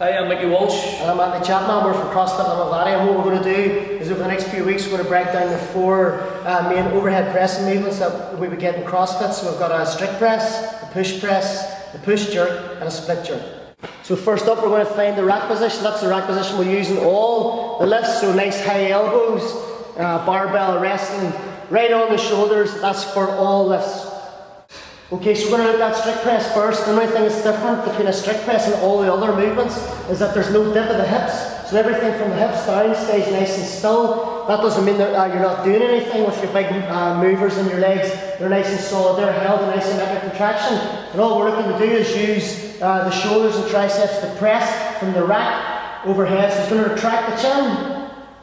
Hi, I'm Mickey Walsh. And I'm Andy Chapman. We're from Crossfit Limavady, and what we're going to do is over the next few weeks we're going to break down the four main overhead pressing movements that we would get in CrossFit. So we've got a strict press, a push press, a push jerk and a split jerk. So first up we're going to find the rack position. That's the rack position we're using all the lifts, so nice high elbows, barbell resting right on the shoulders. That's for all lifts. Okay, so we're going to look at strict press first. The only thing that's different between a strict press and all the other movements is that there's no dip of the hips. So everything from the hips down stays nice and still. That doesn't mean that you're not doing anything with your big movers in your legs. They're nice and solid, they're held in isometric contraction. And all we're looking to do is use the shoulders and triceps to press from the rack overhead. So it's going to retract the chin.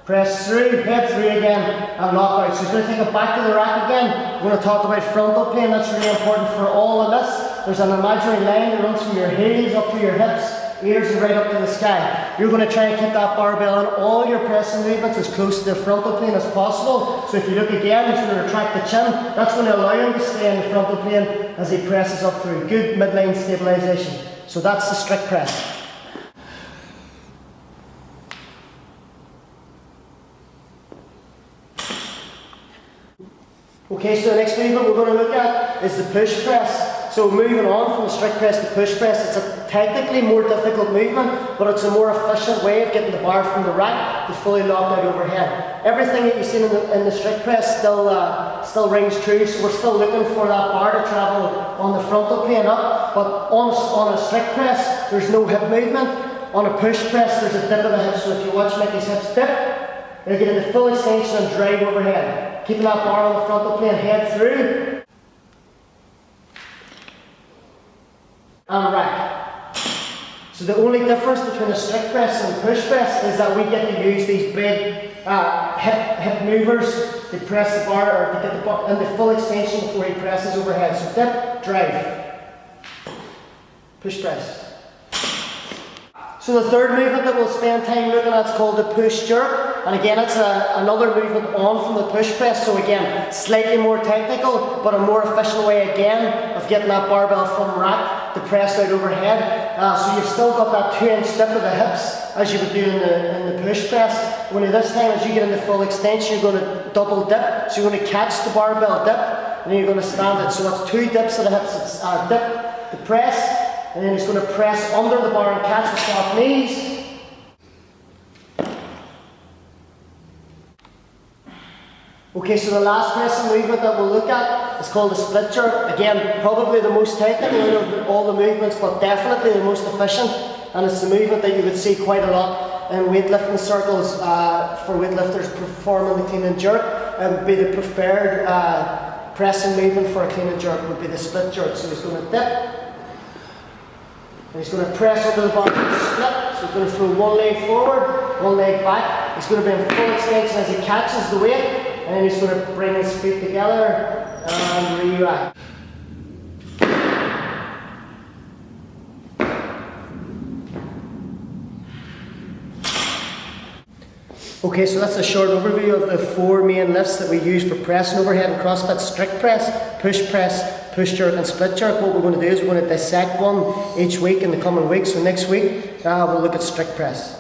Press through, head through again, and lock out. So he's going to take it back to the rack again. We're going to talk about frontal plane. That's really important for all of this. There's an imaginary line that runs from your heels up to your hips, ears and right up to the sky. You're going to try and keep that barbell in all your pressing movements as close to the frontal plane as possible. So if you look again, he's going to retract the chin. That's going to allow him to stay in the frontal plane as he presses up through. Good midline stabilisation. So that's the strict press. Okay, so the next movement we're going to look at is the push press. So moving on from the strict press to push press, it's a technically more difficult movement, but it's a more efficient way of getting the bar from the rack to fully locked out overhead. Everything that you've seen in the strict press still rings true, so we're still looking for that bar to travel on the frontal plane up, but on a strict press, there's no hip movement. On a push press, there's a dip of the hips, so if you watch Mickey's hips dip, they'll get into full extension and drive overhead. Keeping that bar on the frontal plane, head through. And rack. So the only difference between a strict press and a push press is that we get to use these big hip movers to press the bar, or to get the bar into full extension before he presses overhead. So dip, drive. Push press. So the third movement that we'll spend time looking at is called the push jerk, and again it's another movement on from the push press. So again, slightly more technical, but a more efficient way again of getting that barbell from rack to press out overhead. So you've still got that 2-inch dip of the hips as you would do in the push press. Only this time, as you get into full extension, you're going to double dip. So you're going to catch the barbell dip, and then you're going to stand it. So that's 2 dips of the hips. It's dip to press. And then he's going to press under the bar and catch with soft knees. Okay, so the last pressing movement that we'll look at is called the split jerk. Again, probably the most technical of all the movements, but definitely the most efficient. And it's the movement that you would see quite a lot in weightlifting circles for weightlifters performing the clean and jerk. It would be the preferred pressing movement for a clean and jerk would be the split jerk. So he's going to dip. And he's going to press under the bar and split. So he's going to throw one leg forward, one leg back. He's going to be in full extension as he catches the weight. And then he's going to bring his feet together and re-rack. Okay, so that's a short overview of the 4 main lifts that we use for pressing overhead in CrossFit: strict press, push jerk and split jerk. What we're going to do is we're going to dissect one each week in the coming weeks. So next week we'll look at strict press.